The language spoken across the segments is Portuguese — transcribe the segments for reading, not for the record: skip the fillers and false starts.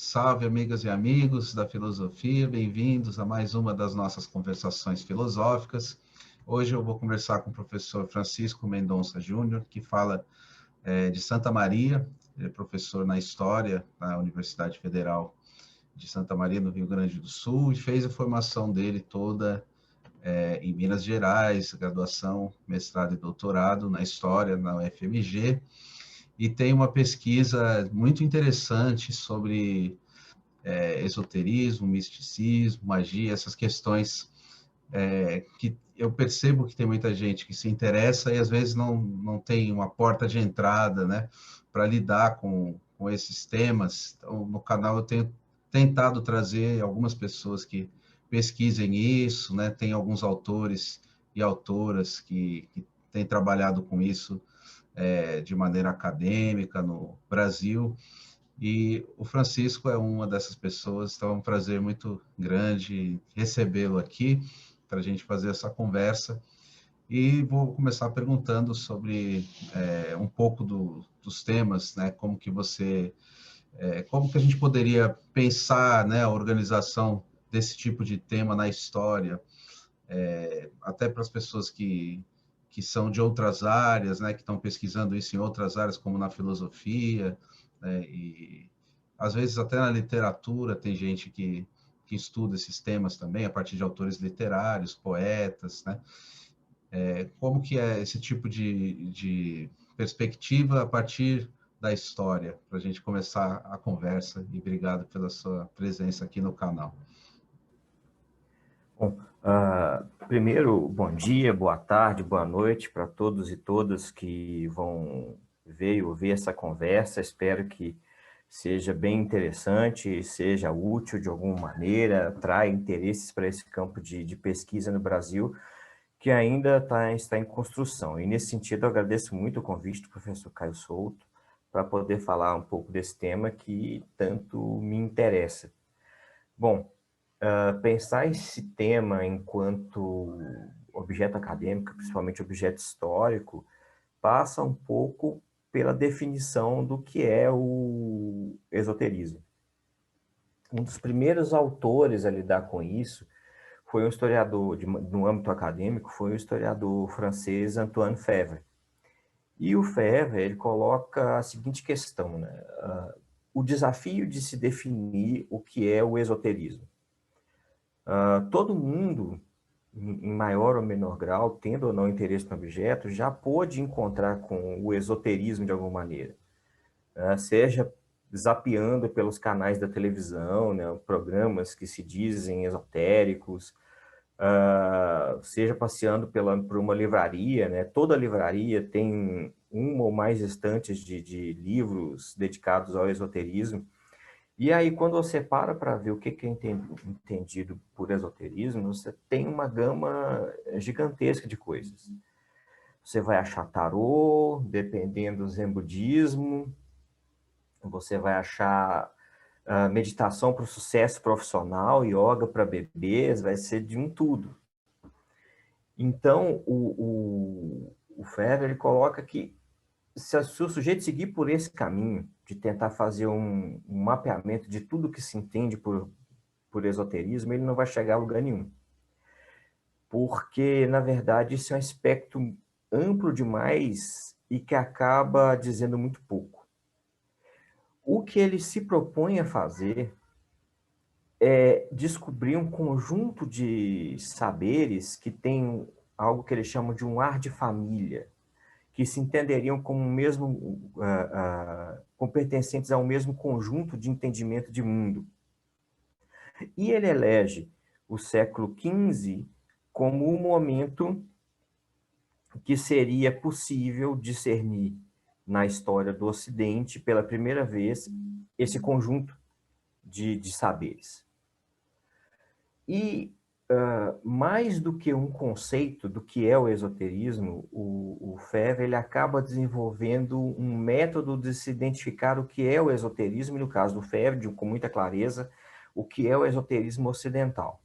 Salve, amigas e amigos da filosofia, bem-vindos a mais uma das nossas conversações filosóficas. Hoje eu vou conversar com o professor Francisco Mendonça Júnior, que fala de Santa Maria, ele é professor na História na Universidade Federal de Santa Maria, no Rio Grande do Sul, e fez a formação dele toda em Minas Gerais, graduação, mestrado e doutorado na História na UFMG, e tem uma pesquisa muito interessante sobre esoterismo, misticismo, magia, essas questões que eu percebo que tem muita gente que se interessa e às vezes não tem uma porta de entrada, né, para lidar com esses temas. Então, no canal eu tenho tentado trazer algumas pessoas que pesquisem isso, né, tem alguns autores e autoras que têm trabalhado com isso de maneira acadêmica no Brasil, e o Francisco é uma dessas pessoas, então é um prazer muito grande recebê-lo aqui para a gente fazer essa conversa. E vou começar perguntando sobre um pouco dos temas, né? Como que a gente poderia pensar, né, a organização desse tipo de tema na história, até para as pessoas que são de outras áreas, né, que estão pesquisando isso em outras áreas, como na filosofia, né, e às vezes até na literatura tem gente que estuda esses temas também, a partir de autores literários, poetas, né? Como que é esse tipo de perspectiva a partir da história, para a gente começar a conversa, e obrigado pela sua presença aqui no canal. Bom, primeiro, bom dia, boa tarde, boa noite para todos e todas que vão ver e ouvir essa conversa. Espero que seja bem interessante, seja útil de alguma maneira, traga interesses para esse campo de pesquisa no Brasil, que ainda está em construção. E, nesse sentido, eu agradeço muito o convite do professor Caio Souto para poder falar um pouco desse tema que tanto me interessa. Bom, pensar esse tema enquanto objeto acadêmico, principalmente objeto histórico, passa um pouco pela definição do que é o esoterismo. Um dos primeiros autores a lidar com isso foi um historiador, no âmbito acadêmico, foi o historiador francês Antoine Febvre. E o Febvre, ele coloca a seguinte questão, né? O desafio de se definir o que é o esoterismo. Todo mundo, em maior ou menor grau, tendo ou não interesse no objeto, já pôde encontrar com o esoterismo de alguma maneira. Seja zapeando pelos canais da televisão, né, programas que se dizem esotéricos, seja passeando por uma livraria, né? Toda livraria tem uma ou mais estantes de livros dedicados ao esoterismo. E aí, quando você para ver o que é entendido por esoterismo, você tem uma gama gigantesca de coisas. Você vai achar tarô, dependendo do zen budismo, você vai achar meditação para o sucesso profissional, yoga para bebês, vai ser de um tudo. Então, o Ferrer, ele coloca que se o sujeito seguir por esse caminho, de tentar fazer um mapeamento de tudo que se entende por esoterismo, ele não vai chegar a lugar nenhum. Porque, na verdade, isso é um aspecto amplo demais e que acaba dizendo muito pouco. O que ele se propõe a fazer é descobrir um conjunto de saberes que tem algo que eles chamam de um ar de família, que se entenderiam como como pertencentes ao mesmo conjunto de entendimento de mundo. E ele elege o século XV como o momento que seria possível discernir na história do Ocidente, pela primeira vez, esse conjunto de saberes. E mais do que um conceito do que é o esoterismo, o Febvre ele acaba desenvolvendo um método de se identificar o que é o esoterismo, e no caso do Febvre, com muita clareza, o que é o esoterismo ocidental.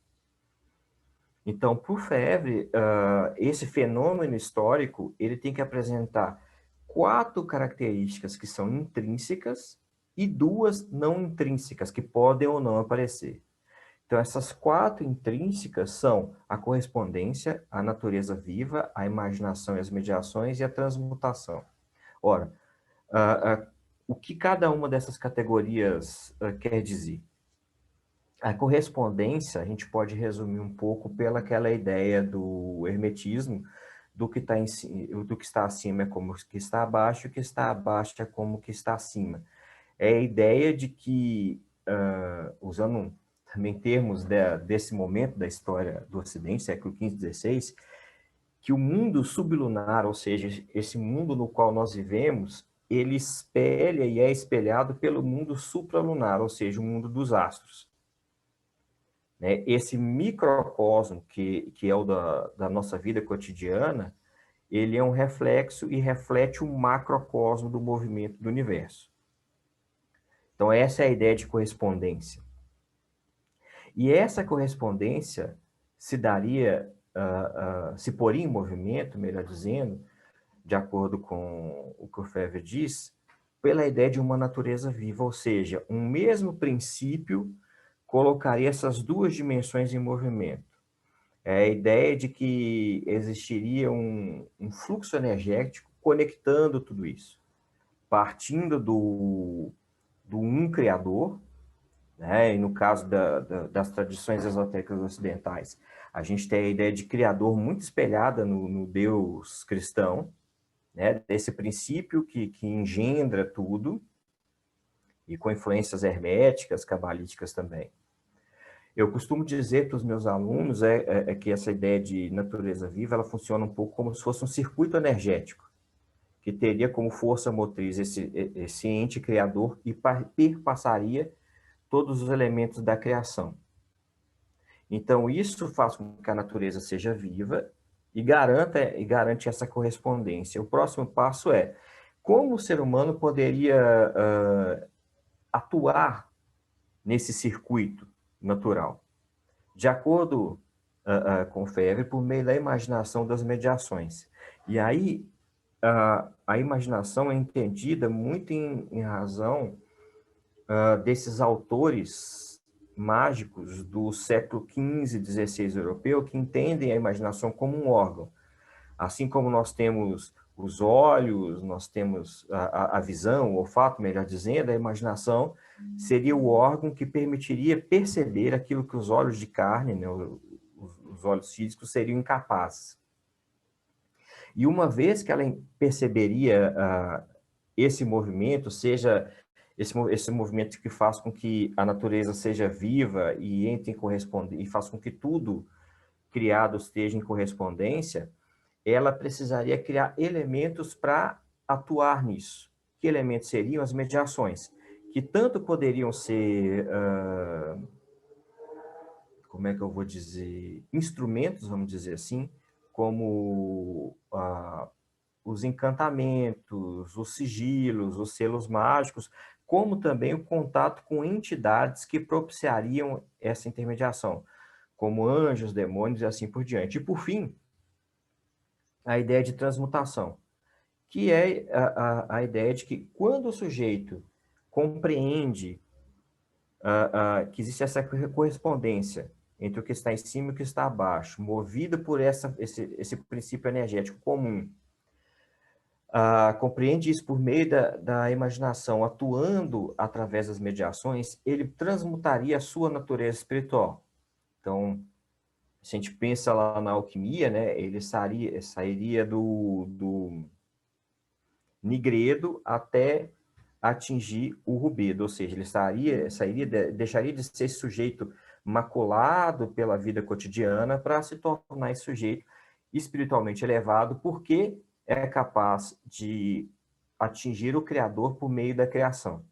Então, para o Febvre, esse fenômeno histórico ele tem que apresentar 4 características que são intrínsecas e 2 não intrínsecas, que podem ou não aparecer. Então, essas 4 intrínsecas são a correspondência, a natureza viva, a imaginação e as mediações e a transmutação. Ora, o que cada uma dessas categorias quer dizer? A correspondência, a gente pode resumir um pouco pela aquela ideia do hermetismo, do que está acima é como que está abaixo, o que está abaixo é como que está acima. É a ideia de que, usando também termos desse momento da história do Ocidente, século XV, XVI, que o mundo sublunar, ou seja, esse mundo no qual nós vivemos, ele espelha e é espelhado pelo mundo supralunar, ou seja, o mundo dos astros. Né? Esse microcosmo, que é o da nossa vida cotidiana, ele é um reflexo e reflete o macrocosmo do movimento do universo. Então, essa é a ideia de correspondência. E essa correspondência se daria, se poria em movimento, melhor dizendo, de acordo com o que o Febvre diz, pela ideia de uma natureza viva, ou seja, um mesmo princípio colocaria essas 2 dimensões em movimento. É a ideia de que existiria um fluxo energético conectando tudo isso, partindo do um criador, né? E no caso das tradições esotéricas ocidentais, a gente tem a ideia de criador muito espelhada no Deus cristão, né? Desse princípio que engendra tudo, e com influências herméticas, cabalísticas também. Eu costumo dizer para os meus alunos que essa ideia de natureza viva, ela funciona um pouco como se fosse um circuito energético, que teria como força motriz esse ente criador e perpassaria todos os elementos da criação. Então, isso faz com que a natureza seja viva e garante essa correspondência. O próximo passo é como o ser humano poderia atuar nesse circuito natural. De acordo com o Febvre, por meio da imaginação das mediações. E aí, a imaginação é entendida muito em razão desses autores mágicos do século XV, XVI europeu, que entendem a imaginação como um órgão. Assim como nós temos os olhos, nós temos a visão, o olfato, melhor dizendo, a imaginação seria o órgão que permitiria perceber aquilo que os olhos de carne, né, os olhos físicos, seriam incapazes. E uma vez que ela perceberia esse movimento, seja esse movimento que faz com que a natureza seja viva e entre em correspondência, e faz com que tudo criado esteja em correspondência, ela precisaria criar elementos para atuar nisso. Que elementos seriam as mediações? Que tanto poderiam ser, como é que eu vou dizer, instrumentos, vamos dizer assim, como os encantamentos, os sigilos, os selos mágicos, como também o contato com entidades que propiciariam essa intermediação, como anjos, demônios e assim por diante. E, por fim, a ideia de transmutação, que é a ideia de que quando o sujeito compreende que existe essa correspondência entre o que está em cima e o que está abaixo, movido por esse princípio energético comum, compreende isso por meio da imaginação, atuando através das mediações, ele transmutaria a sua natureza espiritual. Então, se a gente pensa lá na alquimia, né, ele sairia do nigredo até atingir o rubedo, ou seja, ele deixaria de ser esse sujeito maculado pela vida cotidiana para se tornar esse sujeito espiritualmente elevado, porque é capaz de atingir o Criador por meio da criação.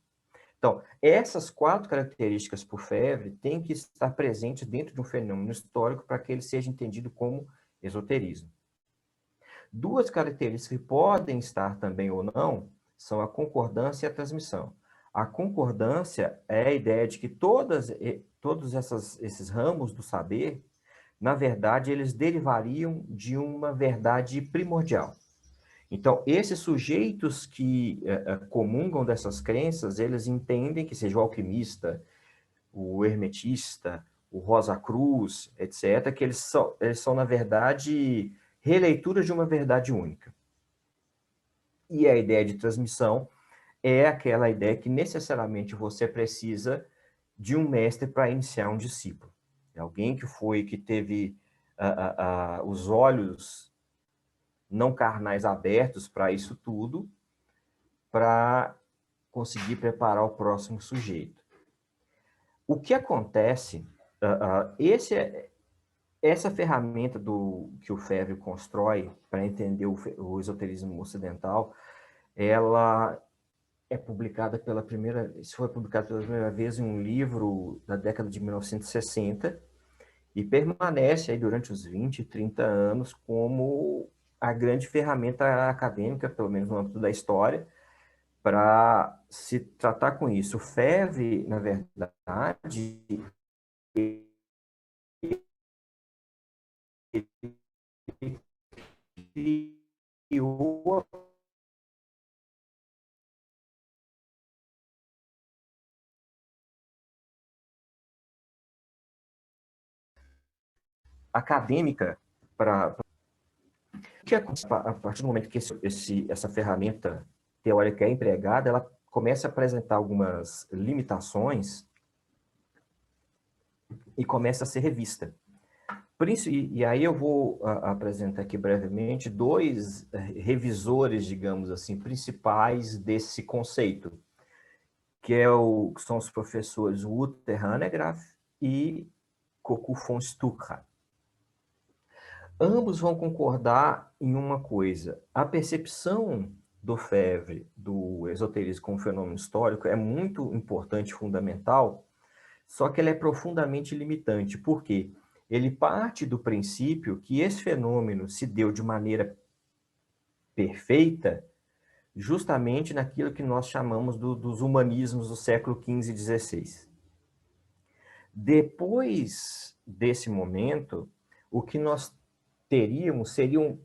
Então, essas 4 características por Febvre têm que estar presentes dentro de um fenômeno histórico para que ele seja entendido como esoterismo. 2 características que podem estar também ou não são a concordância e a transmissão. A concordância é a ideia de que todos esses ramos do saber, na verdade, eles derivariam de uma verdade primordial. Então, esses sujeitos que comungam dessas crenças, eles entendem que seja o alquimista, o hermetista, o Rosa Cruz, etc., que eles são, na verdade, releituras de uma verdade única. E a ideia de transmissão é aquela ideia que necessariamente você precisa de um mestre para iniciar um discípulo. É alguém que teve os olhos não carnais abertos para isso tudo, para conseguir preparar o próximo sujeito. O que acontece, essa ferramenta que o Febvre constrói para entender o esoterismo ocidental, ela é publicada isso foi publicado pela primeira vez em um livro da década de 1960 e permanece aí durante os 20, 30 anos como a grande ferramenta acadêmica, pelo menos no âmbito da história, para se tratar com isso. O Febvre, na verdade, criou acadêmica para que a partir do momento que essa ferramenta teórica é empregada, ela começa a apresentar algumas limitações e começa a ser revista. E aí eu vou apresentar aqui brevemente dois revisores, digamos assim, principais desse conceito, que são os professores Wouter Hanegraaff e Coco von Stuckrad. Ambos vão concordar em uma coisa: a percepção do Febvre, do esoterismo como fenômeno histórico, é muito importante, fundamental, só que ela é profundamente limitante. Por quê? Ele parte do princípio que esse fenômeno se deu de maneira perfeita justamente naquilo que nós chamamos dos humanismos do século XV e XVI. Depois desse momento, o que nós teríamos seriam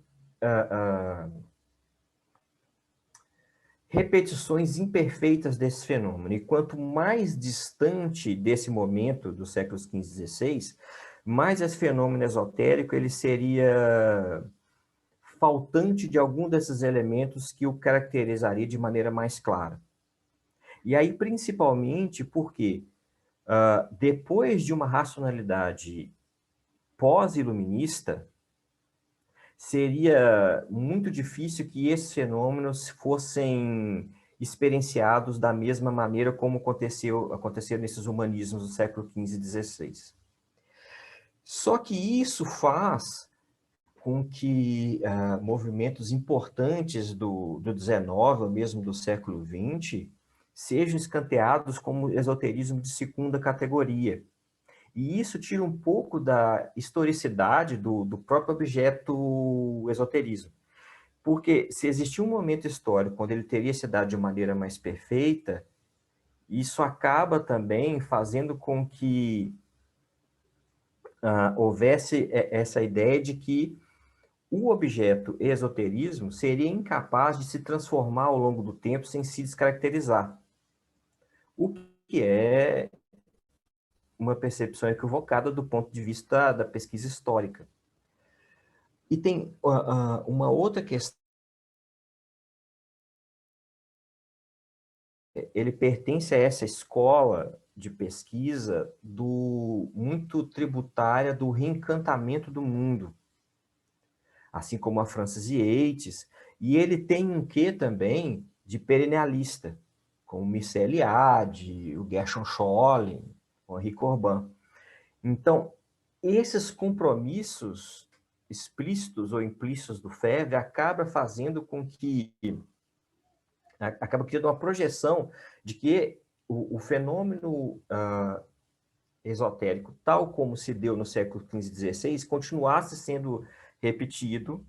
repetições imperfeitas desse fenômeno. E quanto mais distante desse momento dos séculos XV e XVI, mais esse fenômeno esotérico ele seria faltante de algum desses elementos que o caracterizaria de maneira mais clara. E aí, principalmente, porque depois de uma racionalidade pós-iluminista, seria muito difícil que esses fenômenos fossem experienciados da mesma maneira como aconteceu nesses humanismos do século XV e XVI. Só que isso faz com que movimentos importantes do XIX, ou mesmo do século XX, sejam escanteados como esoterismo de segunda categoria. E isso tira um pouco da historicidade do próprio objeto esoterismo. Porque se existir um momento histórico onde ele teria se dado de maneira mais perfeita, isso acaba também fazendo com que houvesse essa ideia de que o objeto esoterismo seria incapaz de se transformar ao longo do tempo sem se descaracterizar. O que é uma percepção equivocada do ponto de vista da pesquisa histórica. E tem uma outra questão. Ele pertence a essa escola de pesquisa muito tributária do reencantamento do mundo, assim como a Francis Yates, e ele tem um quê também de perennialista, como Mircea Eliade, o Gershon Scholem, o Henri Corbin. Então, esses compromissos explícitos ou implícitos do Febvre acaba fazendo com que acaba criando uma projeção de que o fenômeno esotérico, tal como se deu no século XV e XVI, continuasse sendo repetido,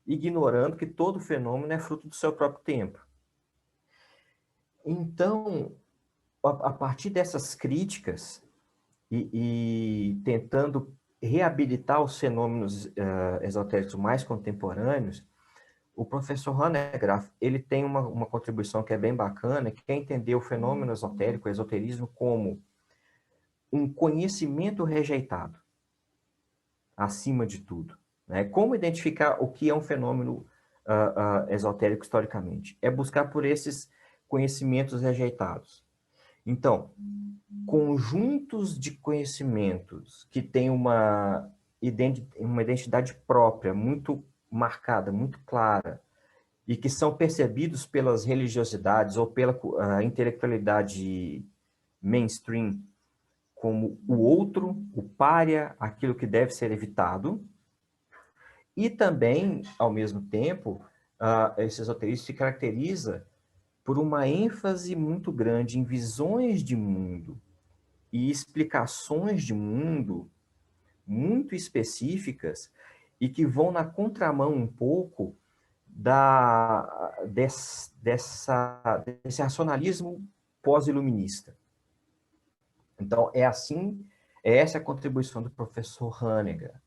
ignorando que todo fenômeno é fruto do seu próprio tempo. Então, a partir dessas críticas e tentando reabilitar os fenômenos esotéricos mais contemporâneos, o professor Hanegraaff, ele tem uma contribuição que é bem bacana, que é entender o fenômeno esotérico, o esoterismo, como um conhecimento rejeitado, acima de tudo. Né? Como identificar o que é um fenômeno esotérico historicamente? É buscar por esses conhecimentos rejeitados. Então, conjuntos de conhecimentos que têm uma identidade própria, muito marcada, muito clara, e que são percebidos pelas religiosidades ou pela intelectualidade mainstream como o outro, o pária, aquilo que deve ser evitado, e também, ao mesmo tempo, esse esoterismo se caracteriza por uma ênfase muito grande em visões de mundo e explicações de mundo muito específicas e que vão na contramão um pouco desse racionalismo pós-iluminista. Então, é essa a contribuição do professor Hanegraaff.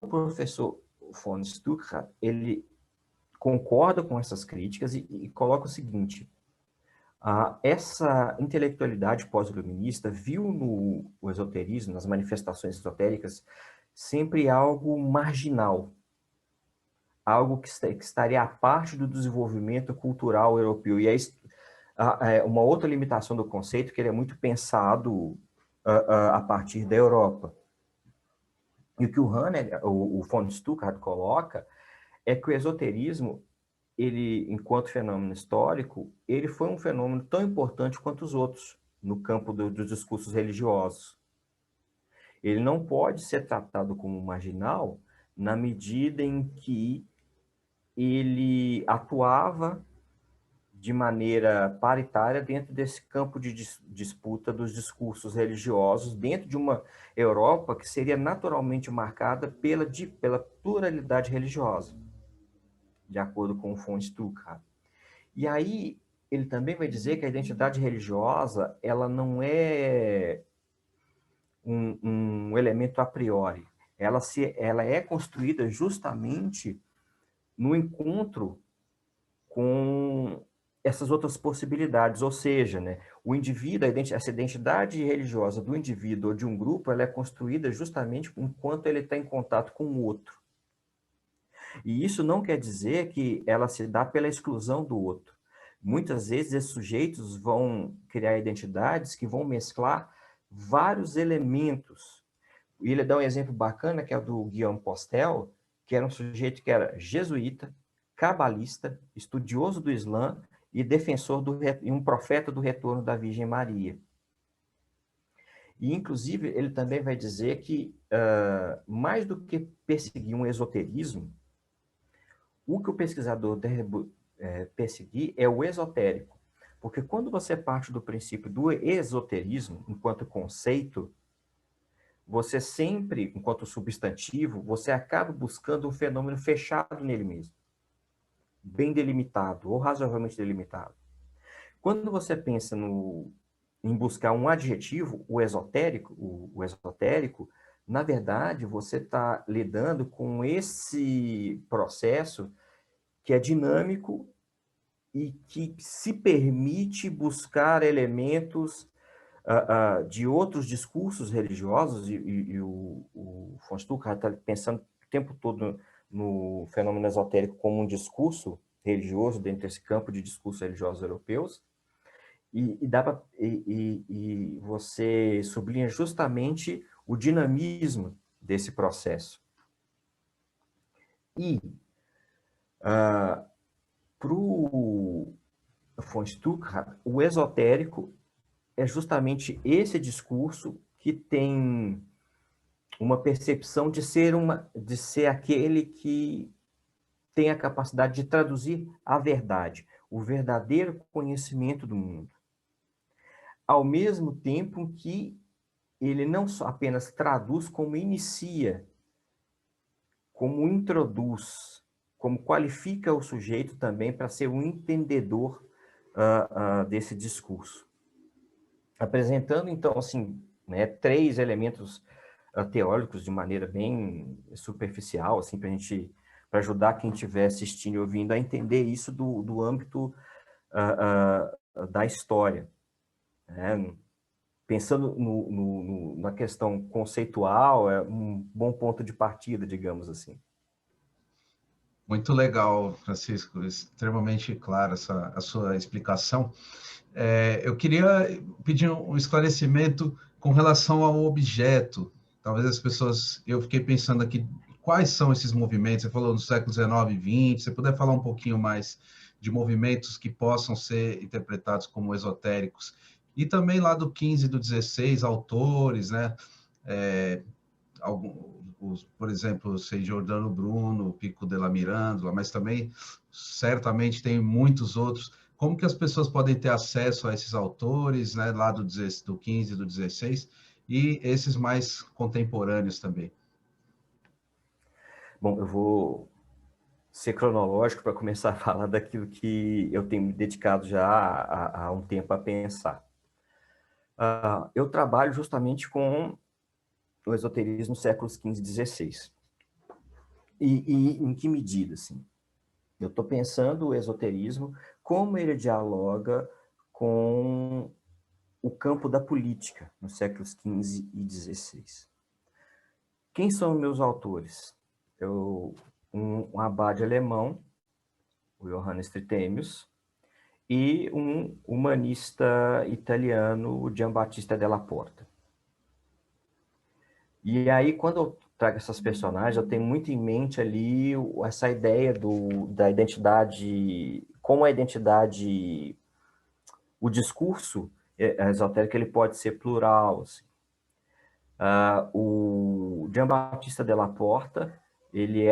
O professor von Stuckrad, ele concorda com essas críticas e coloca o seguinte: essa intelectualidade pós-iluminista viu no esoterismo, nas manifestações esotéricas, sempre algo marginal, algo que estaria à parte do desenvolvimento cultural europeu. E é uma outra limitação do conceito, que ele é muito pensado a partir da Europa. E o que o von Stuckrad coloca é que o esoterismo, ele, enquanto fenômeno histórico, ele foi um fenômeno tão importante quanto os outros no campo dos discursos religiosos. Ele não pode ser tratado como marginal na medida em que ele atuava de maneira paritária dentro desse campo de disputa dos discursos religiosos, dentro de uma Europa que seria naturalmente marcada pela pluralidade religiosa, de acordo com o von Stuckrad. E aí, ele também vai dizer que a identidade religiosa, ela não é um elemento a priori. Ela é construída justamente no encontro com essas outras possibilidades, ou seja, né, o indivíduo, essa identidade religiosa do indivíduo ou de um grupo, ela é construída justamente enquanto ele está em contato com o outro. E isso não quer dizer que ela se dá pela exclusão do outro. Muitas vezes esses sujeitos vão criar identidades que vão mesclar vários elementos. E ele dá um exemplo bacana, que é o do Guillaume Postel, que era um sujeito que era jesuíta, cabalista, estudioso do Islã e defensor e um profeta do retorno da Virgem Maria. E, inclusive, ele também vai dizer que, mais do que perseguir um esoterismo, o que o pesquisador deve perseguir é o esotérico. Porque quando você parte do princípio do esoterismo, enquanto conceito, você sempre, enquanto substantivo, você acaba buscando um fenômeno fechado nele mesmo, bem delimitado, ou razoavelmente delimitado. Quando você pensa em buscar um adjetivo, o esotérico, na verdade, você está lidando com esse processo que é dinâmico e que se permite buscar elementos de outros discursos religiosos, e o von Stuckrad está pensando o tempo todo no fenômeno esotérico como um discurso religioso dentro desse campo de discursos religiosos europeus, e você sublinha justamente o dinamismo desse processo. E para o von Stuckrad, o esotérico é justamente esse discurso que tem uma percepção de ser aquele que tem a capacidade de traduzir a verdade, o verdadeiro conhecimento do mundo. Ao mesmo tempo que ele não só apenas traduz, como inicia, como introduz, como qualifica o sujeito também para ser um entendedor desse discurso. Apresentando, então, assim, né, 3 elementos teóricos de maneira bem superficial, assim, para para ajudar quem estiver assistindo e ouvindo a entender isso do âmbito da história, né? Pensando na questão conceitual, é um bom ponto de partida, digamos assim. Muito legal, Francisco, extremamente clara a sua explicação. Eu queria pedir um esclarecimento com relação ao objeto. Talvez as pessoas... Eu fiquei pensando aqui, quais são esses movimentos? Você falou no século XIX e XX, se você puder falar um pouquinho mais de movimentos que possam ser interpretados como esotéricos. E também lá do 15 e do 16, autores, né? Por exemplo, sei Giordano Bruno, Pico della Mirandola, mas também certamente tem muitos outros. Como que as pessoas podem ter acesso a esses autores, né, lá do 15 e do 16, e esses mais contemporâneos também? Bom, eu vou ser cronológico para começar a falar daquilo que eu tenho me dedicado já há um tempo a pensar. Eu trabalho justamente com o esoterismo séculos XV e XVI. E em que medida, assim? Eu estou pensando o esoterismo, como ele dialoga com o campo da política nos séculos XV e XVI. Quem são meus autores? Um abade alemão, o Johannes Trithemius, e um humanista italiano, o Giambattista Della Porta. E aí, quando eu trago essas personagens, eu tenho muito em mente ali essa ideia da identidade, como a identidade, o discurso esotérico, ele pode ser plural. Assim. O Giambattista Della Porta, ele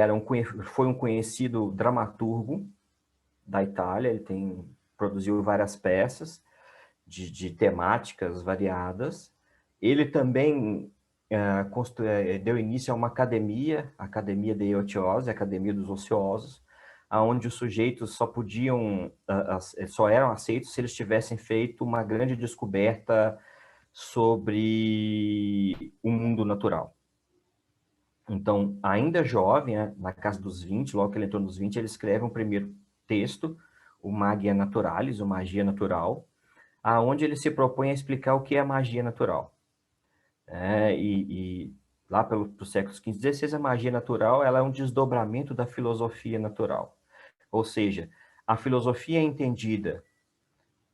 foi um conhecido dramaturgo da Itália, ele produziu várias peças de temáticas variadas. Ele também deu início a uma academia, a Academia dei Otiosi, a Academia dos Ociosos, onde os sujeitos só eram aceitos se eles tivessem feito uma grande descoberta sobre o mundo natural. Então, ainda jovem, na casa dos 20, logo que ele entrou nos 20, ele escreve um primeiro texto, o Magia Naturalis, o Magia Natural, aonde ele se propõe a explicar o que é a magia natural. E lá pelos séculos XV e XVI, a magia natural ela é um desdobramento da filosofia natural. Ou seja, a filosofia é entendida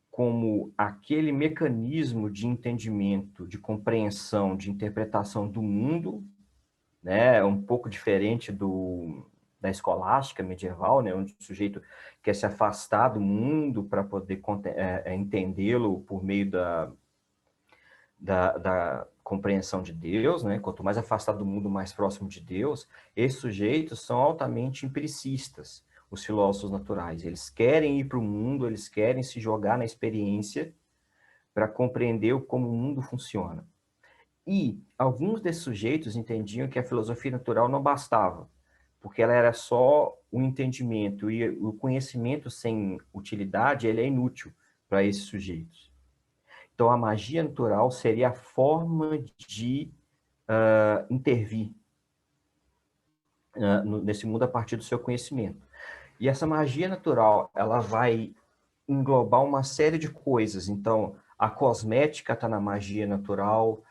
como aquele mecanismo de entendimento, de compreensão, de interpretação do mundo, né, um pouco diferente da escolástica medieval, né, onde o sujeito quer se afastar do mundo para poder entendê-lo por meio da compreensão de Deus, né? Quanto mais afastado do mundo, mais próximo de Deus. Esses sujeitos são altamente empiricistas, os filósofos naturais. Eles querem ir para o mundo, eles querem se jogar na experiência para compreender como o mundo funciona. E alguns desses sujeitos entendiam que a filosofia natural não bastava, porque ela era só o entendimento, e o conhecimento sem utilidade ele é inútil para esses sujeitos. Então, a magia natural seria a forma de intervir nesse mundo a partir do seu conhecimento. E essa magia natural, ela vai englobar uma série de coisas. Então, a cosmética está na magia natural.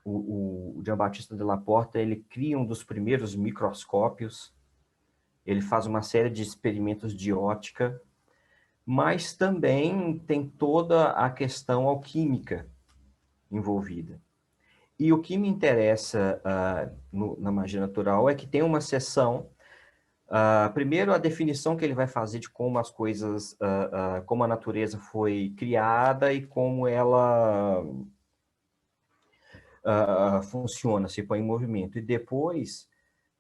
O Giambattista Della Porta, ele cria um dos primeiros microscópios. Ele faz uma série de experimentos de óptica, mas também tem toda a questão alquímica envolvida. E o que me interessa na magia natural é que tem uma seção, primeiro a definição que ele vai fazer de como as coisas, como a natureza foi criada e como ela funciona, se põe em movimento. E depois,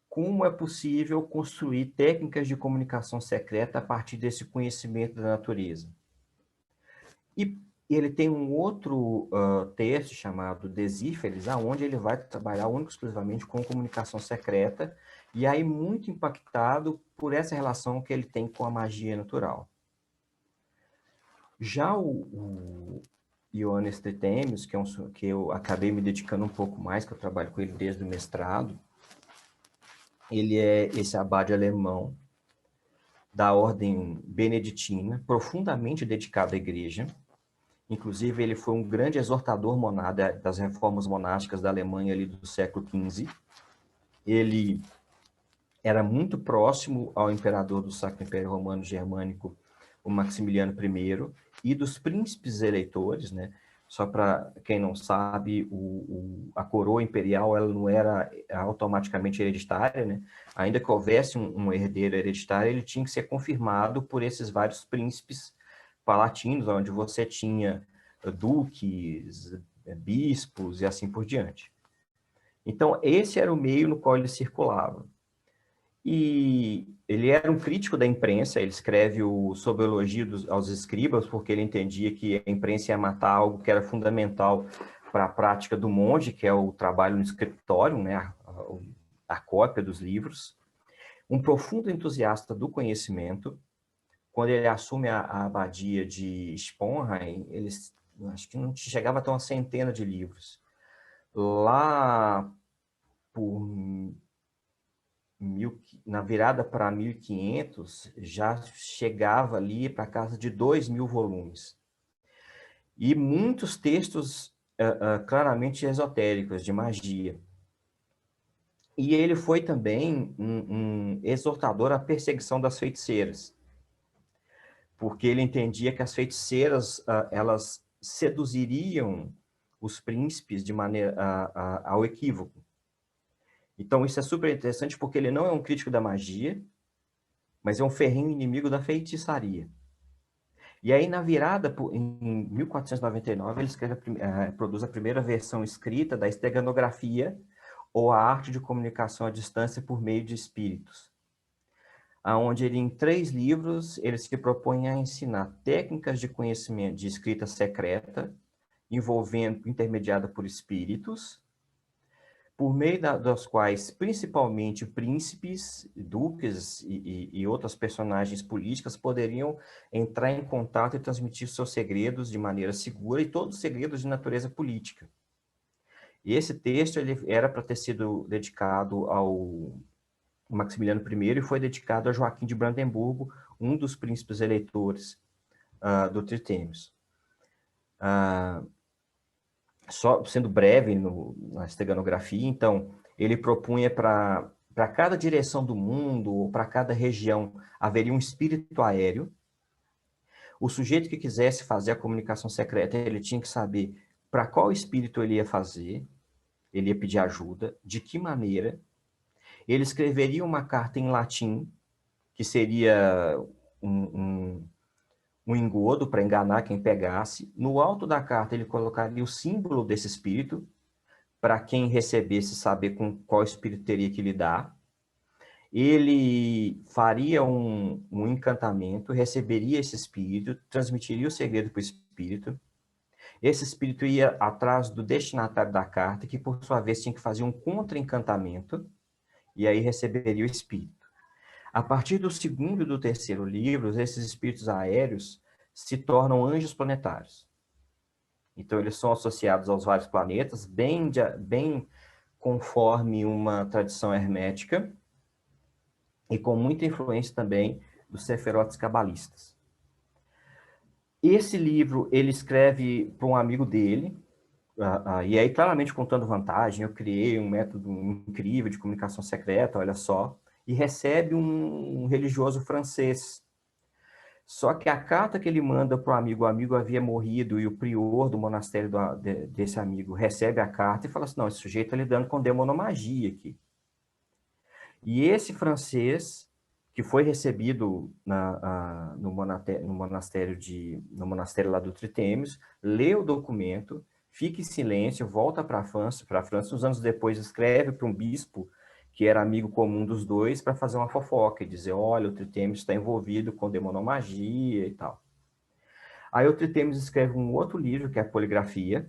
como é possível construir técnicas de comunicação secreta a partir desse conhecimento da natureza. E ele tem um outro texto chamado Desíferes, onde ele vai trabalhar único e exclusivamente com comunicação secreta, e aí muito impactado por essa relação que ele tem com a magia natural. Já o Johannes Trithemius, que eu acabei me dedicando um pouco mais, que eu trabalho com ele desde o mestrado, ele é esse abade alemão da ordem beneditina, profundamente dedicado à igreja. Inclusive, ele foi um grande exortador das reformas monásticas da Alemanha ali do século XV. Ele era muito próximo ao imperador do Sacro Império Romano Germânico, o Maximiliano I, e dos príncipes eleitores, né? Só para quem não sabe, a coroa imperial ela não era automaticamente hereditária, né? Ainda que houvesse um herdeiro hereditário, ele tinha que ser confirmado por esses vários príncipes palatinos, onde você tinha duques, bispos e assim por diante. Então, esse era o meio no qual ele circulava. E ele era um crítico da imprensa, ele escreve sobre o elogio aos escribas, porque ele entendia que a imprensa ia matar algo que era fundamental para a prática do monge, que é o trabalho no escritório, né, a cópia dos livros. Um profundo entusiasta do conhecimento. Quando ele assume a abadia de Sponheim, acho que não chegava a ter uma centena de livros. Lá por na virada para 1500, já chegava ali para casa de 2.000 volumes. E muitos textos claramente esotéricos, de magia. E ele foi também um exortador à perseguição das feiticeiras, porque ele entendia que as feiticeiras elas seduziriam os príncipes de maneira ao equívoco. Então, isso é super interessante porque ele não é um crítico da magia, mas é um ferrenho inimigo da feitiçaria. E aí, na virada, em 1499, ele produz a primeira versão escrita da esteganografia, ou a arte de comunicação à distância por meio de espíritos, onde ele, em 3 livros, ele se propõe a ensinar técnicas de conhecimento de escrita secreta, intermediada por espíritos, por meio das quais, principalmente, príncipes, duques e outras personagens políticas poderiam entrar em contato e transmitir seus segredos de maneira segura, e todos segredos de natureza política. E esse texto ele era para ter sido dedicado ao Maximiliano I e foi dedicado a Joaquim de Brandemburgo, um dos príncipes eleitores do Tritêmios. Só sendo breve na esteganografia, então, ele propunha para cada direção do mundo, ou para cada região, haveria um espírito aéreo. O sujeito que quisesse fazer a comunicação secreta, ele tinha que saber para qual espírito ele ia fazer, ele ia pedir ajuda, de que maneira. Ele escreveria uma carta em latim, que seria um engodo para enganar quem pegasse. No alto da carta, ele colocaria o símbolo desse espírito, para quem recebesse saber com qual espírito teria que lidar. Ele faria um encantamento, receberia esse espírito, transmitiria o segredo para o espírito. Esse espírito ia atrás do destinatário da carta, que por sua vez tinha que fazer um contra-encantamento, e aí receberia o espírito. A partir do 2º e do 3º livros, esses espíritos aéreos se tornam anjos planetários. Então, eles são associados aos vários planetas, bem conforme uma tradição hermética, e com muita influência também dos seferotes cabalistas. Esse livro, ele escreve para um amigo dele, e aí claramente contando vantagem, eu criei um método incrível de comunicação secreta, olha só, e recebe um religioso francês. Só que a carta que ele manda para o amigo havia morrido, e o prior do monastério desse amigo recebe a carta e fala assim, não, esse sujeito está lidando com demonomagia aqui. E esse francês, que foi recebido no monastério lá do Tritêmios, lê o documento, fica em silêncio, volta para a França, uns anos depois escreve para um bispo que era amigo comum dos dois, para fazer uma fofoca e dizer, olha, o Tritêmios está envolvido com demonomagia e tal. Aí o Tritêmios escreve um outro livro, que é a Poligrafia,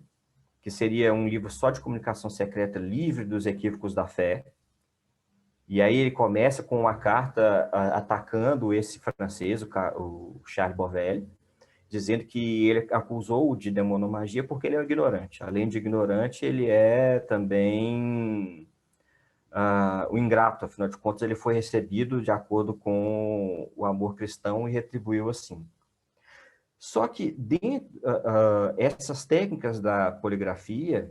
que seria um livro só de comunicação secreta, livre dos equívocos da fé. E aí ele começa com uma carta atacando esse francês, o Charles Bovel, dizendo que ele acusou-o de demonomagia porque ele é um ignorante. Além de ignorante, ele é também o ingrato, afinal de contas, ele foi recebido de acordo com o amor cristão e retribuiu assim. Só que essas técnicas da poligrafia,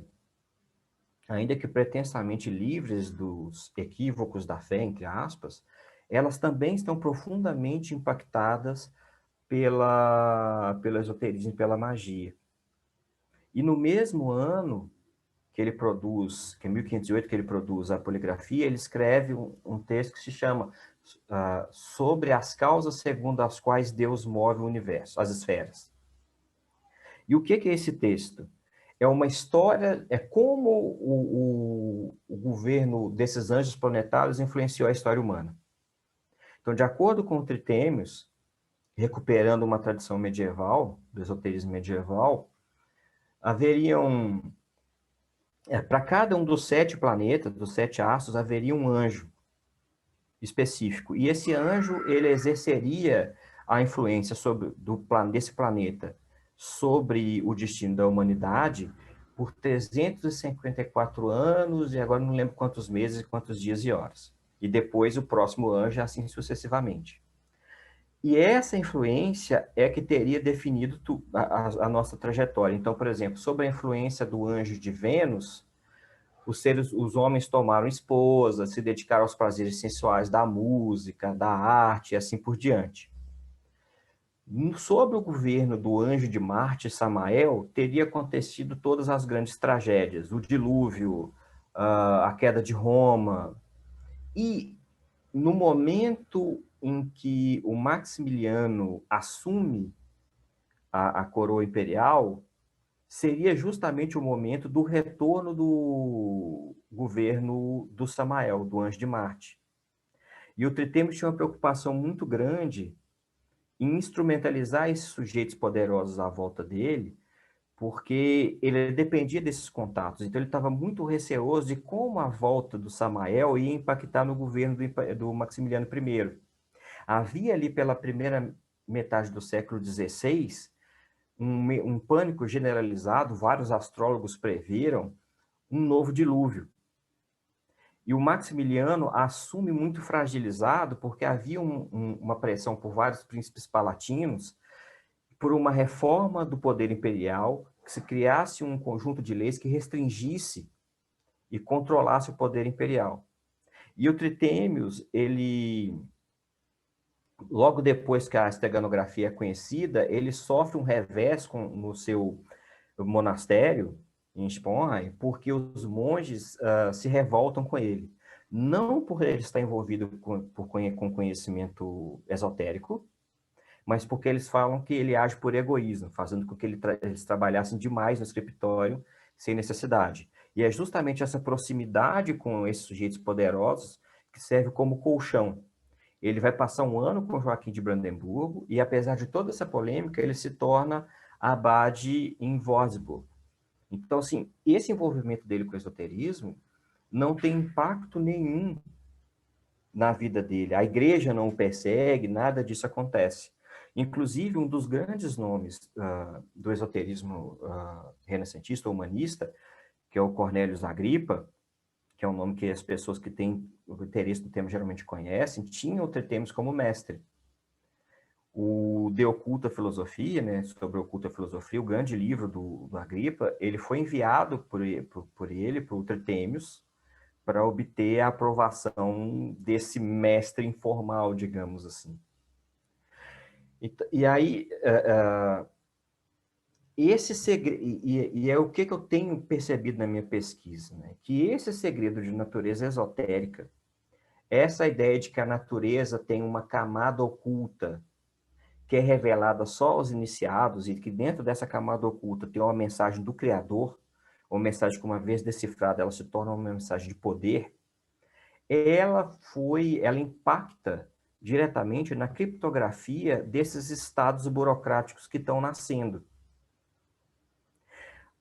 ainda que pretensamente livres dos equívocos da fé, entre aspas, elas também estão profundamente impactadas pelo esoterismo e pela magia. E no mesmo ano que ele produz, que é 1508, que ele produz a poligrafia, ele escreve um texto que se chama Sobre as causas segundo as quais Deus move o universo, as esferas. E o que é esse texto? É uma história, é como o governo desses anjos planetários influenciou a história humana. Então, de acordo com o Tritêmios, recuperando uma tradição medieval, do esoterismo medieval, haveriam, para cada um dos 7 planetas, dos 7 astros, haveria um anjo específico. E esse anjo, ele exerceria a influência desse planeta sobre o destino da humanidade por 354 anos, e agora não lembro quantos meses, quantos dias e horas. E depois o próximo anjo, assim sucessivamente. E essa influência é que teria definido a nossa trajetória. Então, por exemplo, sobre a influência do anjo de Vênus, os homens tomaram esposa, se dedicaram aos prazeres sensuais da música, da arte e assim por diante. Sob o governo do anjo de Marte, Samael, teria acontecido todas as grandes tragédias, o dilúvio, a queda de Roma. E no momento em que o Maximiliano assume a coroa imperial, seria justamente o momento do retorno do governo do Samael, do Anjo de Marte. E o Tritêmios tinha uma preocupação muito grande em instrumentalizar esses sujeitos poderosos à volta dele, porque ele dependia desses contatos. Então, ele estava muito receoso de como a volta do Samael ia impactar no governo do Maximiliano I. Havia ali, pela primeira metade do século XVI, um pânico generalizado, vários astrólogos previram um novo dilúvio. E o Maximiliano assume muito fragilizado, porque havia uma pressão por vários príncipes palatinos, por uma reforma do poder imperial, que se criasse um conjunto de leis que restringisse e controlasse o poder imperial. E o Tritêmios, ele, logo depois que a esteganografia é conhecida, ele sofre um revés no seu monastério, em Sponheim, porque os monges se revoltam com ele. Não por ele estar envolvido com conhecimento esotérico, mas porque eles falam que ele age por egoísmo, fazendo com que eles trabalhassem demais no escritório, sem necessidade. E é justamente essa proximidade com esses sujeitos poderosos que serve como colchão. Ele vai passar um ano com Joaquim de Brandemburgo, e apesar de toda essa polêmica, ele se torna abade em Würzburg. Então, assim, esse envolvimento dele com o esoterismo não tem impacto nenhum na vida dele. A igreja não o persegue, nada disso acontece. Inclusive, um dos grandes nomes do esoterismo renascentista, humanista, que é o Cornelius Agrippa, que é um nome que as pessoas que têm o interesse no tema geralmente conhecem, tinham o Tritêmios como mestre. O De Oculta Filosofia, né, sobre Oculta Filosofia, o grande livro do Agrippa, ele foi enviado por ele para o Tritêmios, para obter a aprovação desse mestre informal, digamos assim. E aí, esse segredo, e é o que eu tenho percebido na minha pesquisa, né? Que esse segredo de natureza esotérica, essa ideia de que a natureza tem uma camada oculta, que é revelada só aos iniciados, e que dentro dessa camada oculta tem uma mensagem do Criador, uma mensagem que, uma vez decifrada, ela se torna uma mensagem de poder, ela impacta diretamente na criptografia desses estados burocráticos que estão nascendo.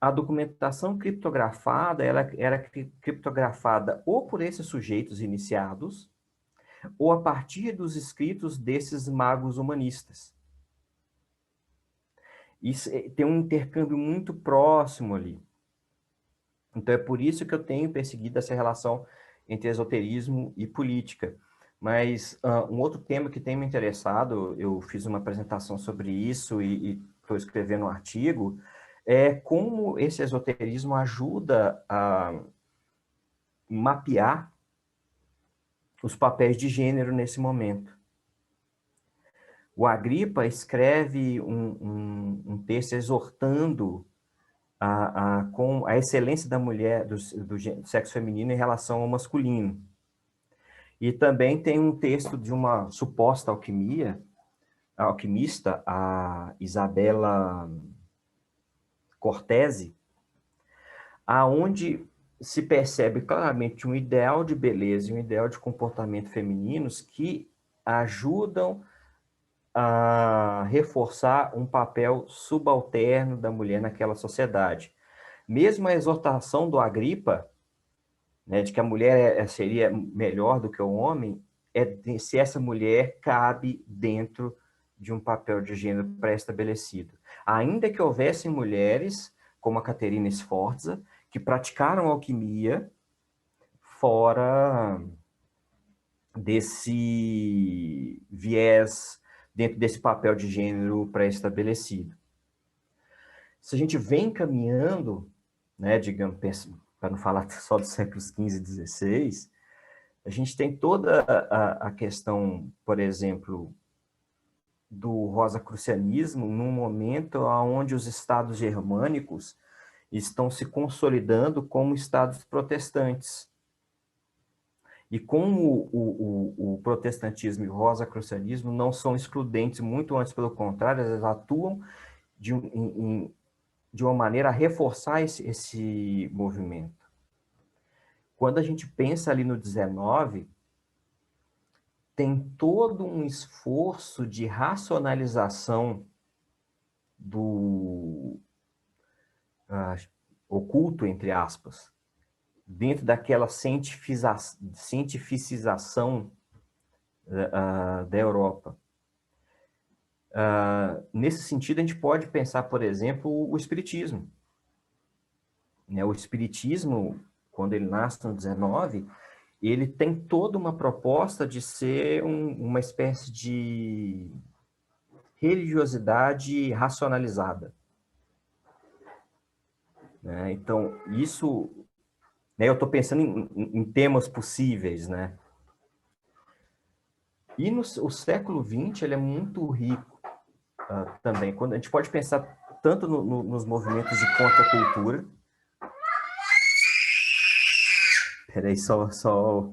A documentação criptografada, ela era criptografada ou por esses sujeitos iniciados, ou a partir dos escritos desses magos humanistas. Isso tem um intercâmbio muito próximo ali. Então, é por isso que eu tenho perseguido essa relação entre esoterismo e política. Mas um outro tema que tem me interessado, eu fiz uma apresentação sobre isso e estou escrevendo um artigo, é como esse esoterismo ajuda a mapear os papéis de gênero nesse momento. O Agripa escreve um texto exortando com a excelência da mulher, do sexo feminino em relação ao masculino. E também tem um texto de uma suposta alquimista, a Isabela Cortese, aonde se percebe claramente um ideal de beleza e um ideal de comportamento femininos que ajudam a reforçar um papel subalterno da mulher naquela sociedade. Mesmo a exortação do Agripa, né, de que a mulher seria melhor do que o homem, se essa mulher cabe dentro de um papel de gênero pré-estabelecido. Ainda que houvessem mulheres, como a Caterina Sforza, que praticaram alquimia fora desse viés, dentro desse papel de gênero pré-estabelecido. Se a gente vem caminhando, né, digamos, para não falar só dos séculos XV e XVI, a gente tem toda a questão, por exemplo, do rosacrucianismo, num momento onde os estados germânicos estão se consolidando como estados protestantes. E como o protestantismo e o rosacrucianismo não são excludentes, muito antes, pelo contrário, eles atuam de uma maneira a reforçar esse movimento. Quando a gente pensa ali no 19, tem todo um esforço de racionalização do oculto, entre aspas, dentro daquela cientificização da Europa. Nesse sentido, a gente pode pensar, por exemplo, o Espiritismo. O Espiritismo, quando ele nasce no 19, ele tem toda uma proposta de ser uma espécie de religiosidade racionalizada. Então, isso, eu estou pensando em temas possíveis, né? E o século XX, ele é muito rico também. Quando a gente pode pensar tanto nos movimentos de contracultura. Peraí, só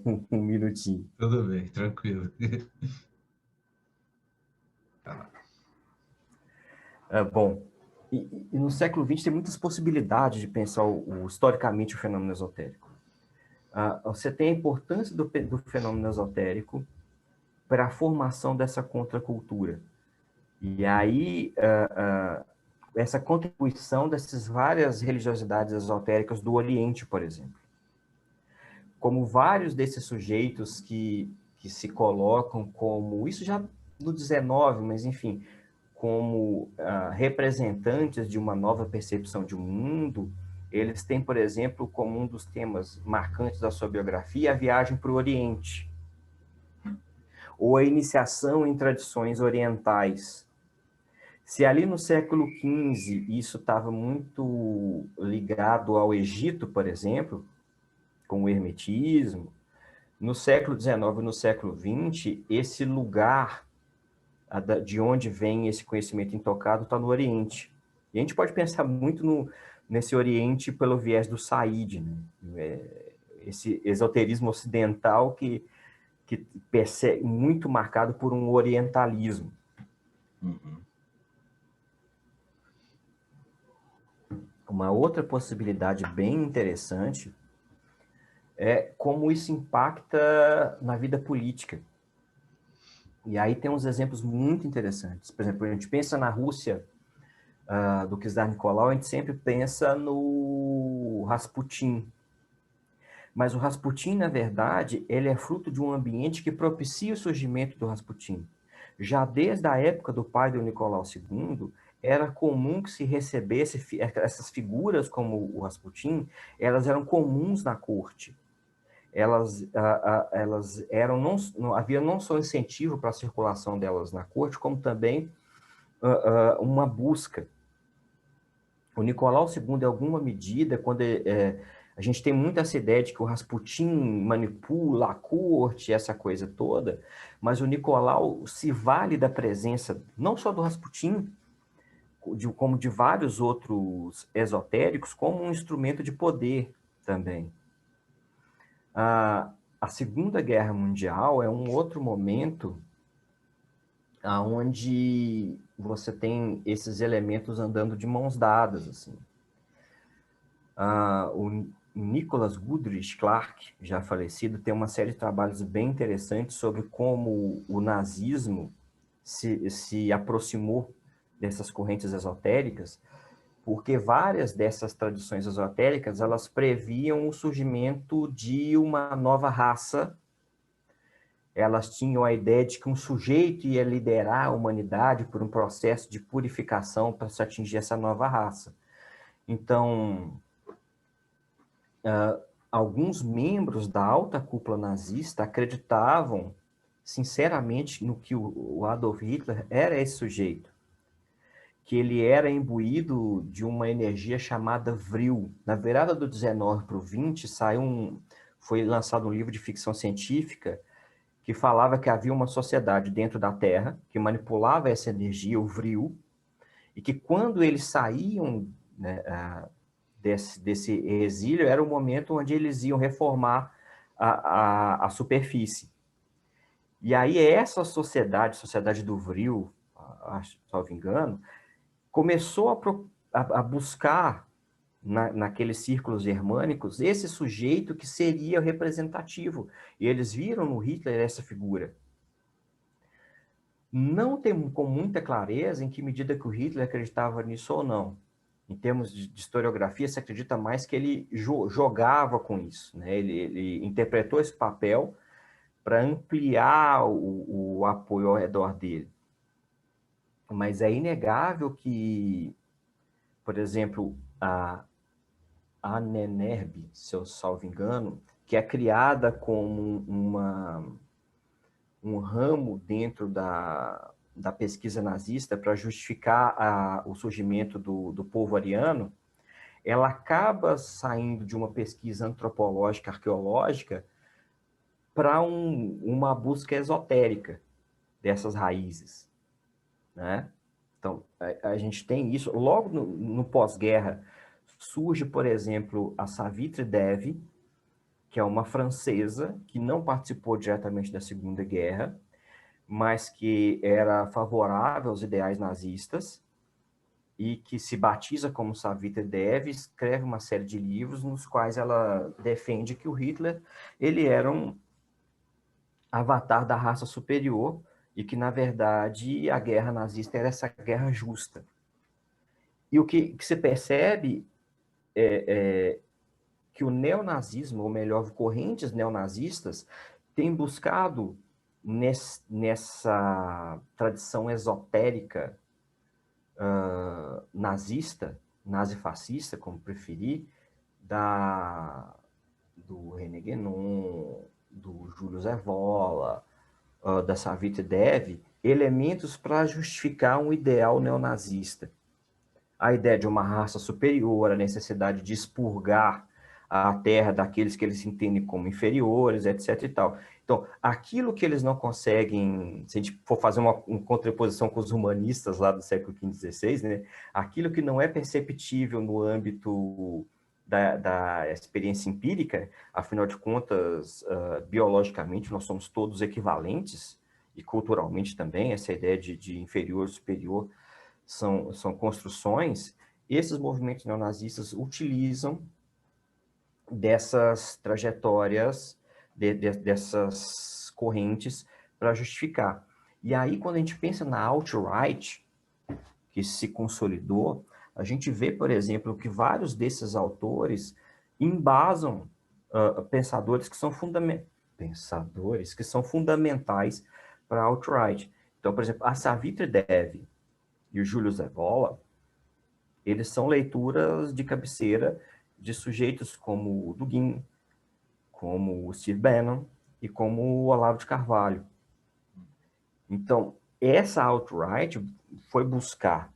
um minutinho. Tudo bem, tranquilo. Bom, e no século XX tem muitas possibilidades de pensar historicamente o fenômeno esotérico. Você tem a importância do fenômeno esotérico para a formação dessa contracultura. E aí, essa contribuição dessas várias religiosidades esotéricas do Oriente, por exemplo. Como vários desses sujeitos que se colocam como, isso já no 19, mas enfim, como representantes de uma nova percepção de mundo, eles têm, por exemplo, como um dos temas marcantes da sua biografia, a viagem para o Oriente, ou a iniciação em tradições orientais. Se ali no século XV isso estava muito ligado ao Egito, por exemplo, com o hermetismo, no século XIX e no século XX, esse lugar de onde vem esse conhecimento intocado está no Oriente. E a gente pode pensar muito nesse Oriente pelo viés do Said, né? Esse esoterismo ocidental que percebe, muito marcado por um orientalismo. Uhum. Uma outra possibilidade bem interessante é como isso impacta na vida política. E aí tem uns exemplos muito interessantes. Por exemplo, a gente pensa na Rússia do czar Nicolau, a gente sempre pensa no Rasputin. Mas o Rasputin, na verdade, ele é fruto de um ambiente que propicia o surgimento do Rasputin. Já desde a época do pai do Nicolau II, era comum que se recebesse essas figuras como o Rasputin, elas eram comuns na corte. elas eram não havia não só incentivo para a circulação delas na corte, como também uma busca. O Nicolau II, em alguma medida, quando a gente tem muito essa ideia de que o Rasputin manipula a corte, essa coisa toda, mas o Nicolau se vale da presença não só do Rasputin, como de vários outros esotéricos, como um instrumento de poder também. A Segunda Guerra Mundial é um outro momento onde você tem esses elementos andando de mãos dadas, assim. O Nicholas Goodrich Clark, já falecido, tem uma série de trabalhos bem interessantes sobre como o nazismo se aproximou dessas correntes esotéricas, porque várias dessas tradições esotéricas, elas previam o surgimento de uma nova raça. Elas tinham a ideia de que um sujeito ia liderar a humanidade por um processo de purificação para se atingir essa nova raça. Então, alguns membros da alta cúpula nazista acreditavam, sinceramente, no que o Adolf Hitler era esse sujeito, que ele era imbuído de uma energia chamada Vril. Na virada do 19 para o 20, foi lançado um livro de ficção científica que falava que havia uma sociedade dentro da Terra que manipulava essa energia, o Vril, e que quando eles saíam, né, desse exílio, era o momento onde eles iam reformar a superfície. E aí essa sociedade do Vril, salvo engano, começou a buscar naqueles círculos germânicos esse sujeito que seria representativo. E eles viram no Hitler essa figura. Não tem com muita clareza em que medida que o Hitler acreditava nisso ou não. Em termos de historiografia, se acredita mais que ele jogava com isso, né? Ele interpretou esse papel para ampliar o apoio ao redor dele. Mas é inegável que, por exemplo, a Ahnenerbe, se eu salvo engano, que é criada como um ramo dentro da pesquisa nazista para justificar o surgimento do povo ariano, ela acaba saindo de uma pesquisa antropológica, arqueológica, para uma busca esotérica dessas raízes, né? Então, a gente tem isso. Logo no pós-guerra, surge, por exemplo, a Savitri Devi, que é uma francesa que não participou diretamente da Segunda Guerra, mas que era favorável aos ideais nazistas e que se batiza como Savitri Devi, escreve uma série de livros nos quais ela defende que o Hitler ele era um avatar da raça superior e que, na verdade, a guerra nazista era essa guerra justa. E o que se percebe é que o neonazismo, ou melhor, correntes neonazistas, têm buscado nessa tradição esotérica nazista, nazifascista, como preferir, do René Guénon, do Júlio Evola, da Savitri Devi, elementos para justificar um ideal neonazista. A ideia de uma raça superior, a necessidade de expurgar a terra daqueles que eles entendem como inferiores, etc. e tal. Então, aquilo que eles não conseguem, se a gente for fazer uma contraposição com os humanistas lá do século XV e XVI, né, aquilo que não é perceptível no âmbito da experiência empírica, afinal de contas, biologicamente, nós somos todos equivalentes, e culturalmente também, essa ideia de inferior e superior são construções. Esses movimentos neonazistas utilizam dessas trajetórias, dessas correntes para justificar. E aí, quando a gente pensa na alt-right, que se consolidou, a gente vê, por exemplo, que vários desses autores embasam pensadores que são fundamentais para a alt-right. Então, por exemplo, a Savitri Devi e o Júlio Evola, eles são leituras de cabeceira de sujeitos como o Dugin, como o Steve Bannon e como o Olavo de Carvalho. Então, essa alt-right foi buscar,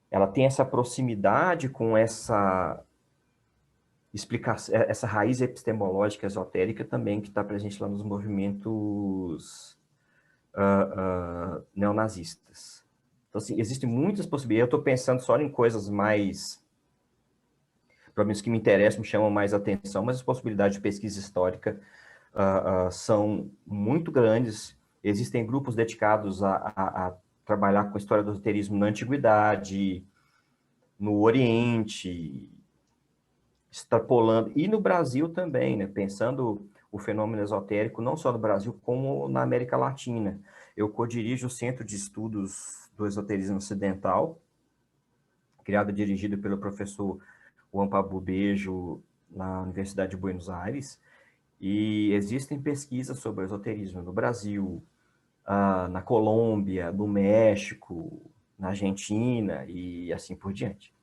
ela tem essa proximidade com essa explicação, essa raiz epistemológica esotérica também que está presente lá nos movimentos neonazistas. Então, assim, existem muitas possibilidades. Eu estou pensando só em coisas mais, pelo menos que me interessam, me chamam mais atenção, mas as possibilidades de pesquisa histórica são muito grandes. Existem grupos dedicados a trabalhar com a história do esoterismo na Antiguidade, no Oriente, extrapolando, e no Brasil também, né? Pensando o fenômeno esotérico, não só no Brasil, como na América Latina. Eu co-dirijo o Centro de Estudos do Esoterismo Ocidental, criado e dirigido pelo professor Juan Pablo Bejo, na Universidade de Buenos Aires, e existem pesquisas sobre o esoterismo no Brasil, na Colômbia, no México, na Argentina e assim por diante.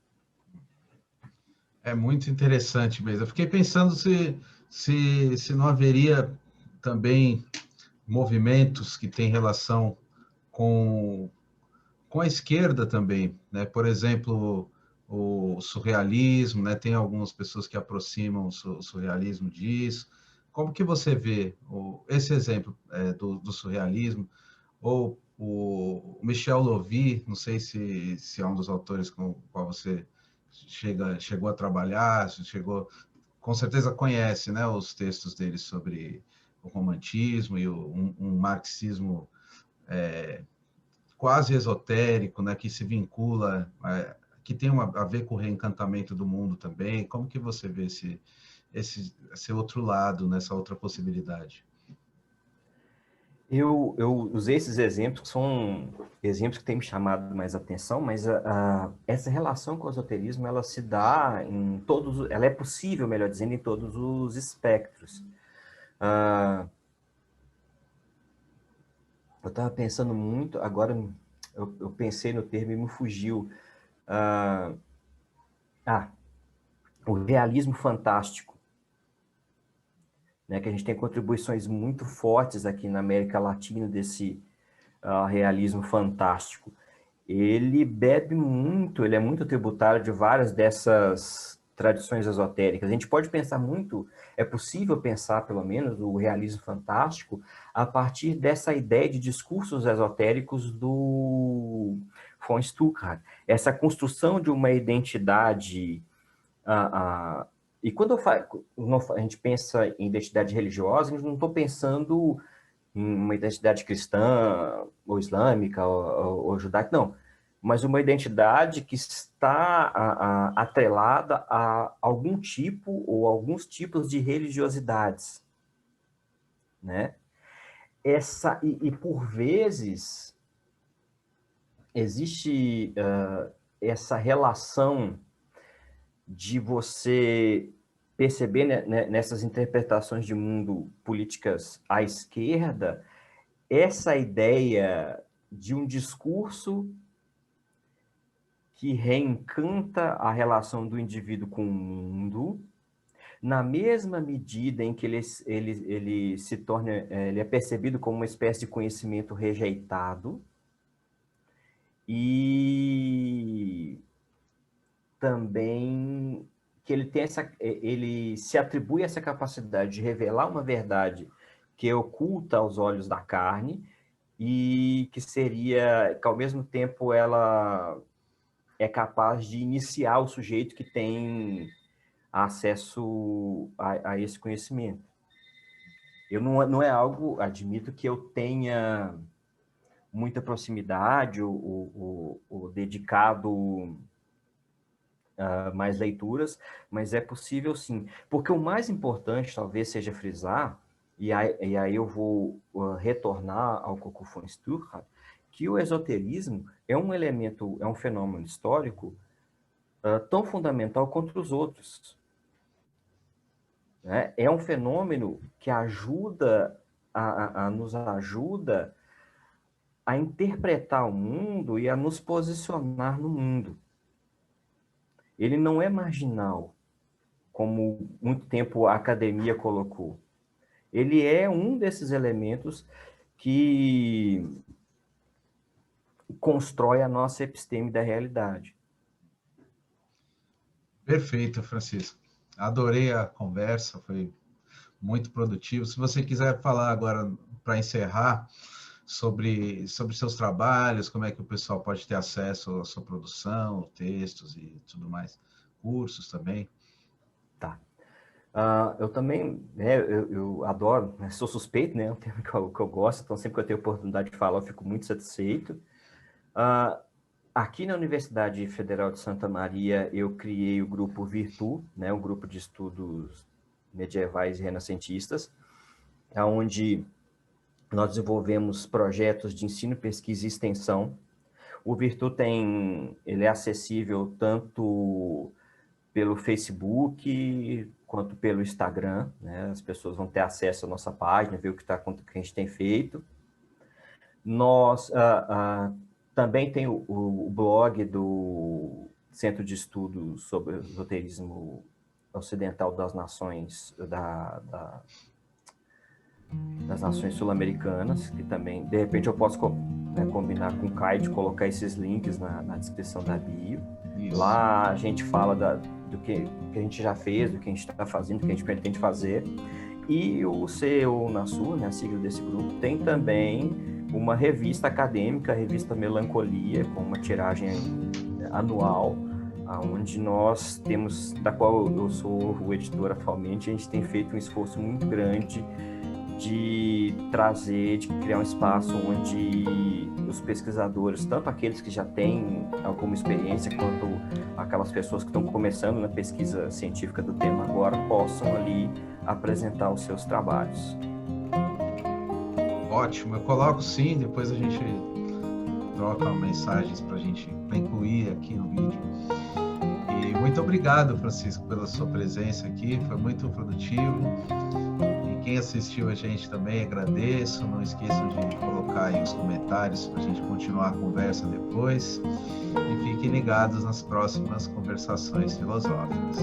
É muito interessante mesmo. Eu fiquei pensando se não haveria também movimentos que têm relação com, com a esquerda também, né? Por exemplo, o surrealismo, né? Tem algumas pessoas que aproximam o surrealismo disso. Como que você vê esse exemplo do surrealismo? Ou o Michel Louvi, não sei se é um dos autores com o qual você chegou a trabalhar, com certeza conhece, né, os textos dele sobre o romantismo e um marxismo quase esotérico, né, que se vincula, que tem a ver com o reencantamento do mundo também. Como que você vê esse outro lado, nessa outra possibilidade? Eu usei esses exemplos, que são exemplos que têm me chamado mais atenção, mas essa relação com o esoterismo, ela se dá em todos, ela é possível, melhor dizendo, em todos os espectros. Eu estava pensando muito, agora eu pensei no termo e me fugiu. O realismo fantástico, né, que a gente tem contribuições muito fortes aqui na América Latina desse realismo fantástico. Ele bebe muito, ele é muito tributário de várias dessas tradições esotéricas. A gente pode pensar muito, é possível pensar, pelo menos, o realismo fantástico a partir dessa ideia de discursos esotéricos do von Stuttgart. Essa construção de uma identidade... e quando a gente pensa em identidade religiosa, a gente não estou pensando em uma identidade cristã, ou islâmica, ou judaica, não. Mas uma identidade que está atrelada a algum tipo ou alguns tipos de religiosidades, né? E por vezes, existe essa relação de você perceber, né, nessas interpretações de mundo políticas à esquerda, essa ideia de um discurso que reencanta a relação do indivíduo com o mundo, na mesma medida em que ele se torna, ele é percebido como uma espécie de conhecimento rejeitado, e também que ele se atribui essa capacidade de revelar uma verdade que é oculta aos olhos da carne, e que ao mesmo tempo ela é capaz de iniciar o sujeito que tem acesso a esse conhecimento. Não é algo, admito que eu tenha muita proximidade ou dedicado mais leituras, mas é possível sim. Porque o mais importante talvez seja frisar, e aí eu vou retornar ao Coco von Stuttgart, que o esoterismo é um elemento, é um fenômeno histórico tão fundamental quanto os outros. Né? É um fenômeno que nos ajuda a interpretar o mundo e a nos posicionar no mundo. Ele não é marginal, como muito tempo a academia colocou. Ele é um desses elementos que constrói a nossa episteme da realidade. Perfeito, Francisco. Adorei a conversa, foi muito produtivo. Se você quiser falar agora, para encerrar, sobre seus trabalhos, como é que o pessoal pode ter acesso à sua produção, textos e tudo mais, cursos também. Tá. Eu também, eu adoro, né, sou suspeito, né, é um tema que eu gosto, então sempre que eu tenho oportunidade de falar, eu fico muito satisfeito. Aqui na Universidade Federal de Santa Maria, eu criei o grupo Virtu, né, um grupo de estudos medievais e renascentistas, onde nós desenvolvemos projetos de ensino, pesquisa e extensão. O Virtu ele é acessível tanto pelo Facebook quanto pelo Instagram, né? As pessoas vão ter acesso à nossa página, ver o que a gente tem feito. Nós também tem o blog do Centro de Estudos sobre o Esoterismo Ocidental das Nações das Nações Sul-Americanas, que também, de repente, eu posso combinar com o Caio de colocar esses links na descrição da bio. Isso. Lá a gente fala do que a gente já fez, do que a gente está fazendo, do que a gente pretende fazer. E o CEO Nasu, né, a sigla desse grupo, tem também uma revista acadêmica, a revista Melancolia, com uma tiragem anual, onde nós temos, da qual eu sou o editor atualmente, a gente tem feito um esforço muito grande de criar um espaço onde os pesquisadores, tanto aqueles que já têm alguma experiência, quanto aquelas pessoas que estão começando na pesquisa científica do tema agora, possam ali apresentar os seus trabalhos. Ótimo, eu coloco sim, depois a gente troca mensagens para incluir aqui no vídeo. E muito obrigado, Francisco, pela sua presença aqui, foi muito produtivo. Quem assistiu a gente também, agradeço. Não esqueçam de colocar aí os comentários para a gente continuar a conversa depois. E fiquem ligados nas próximas conversações filosóficas.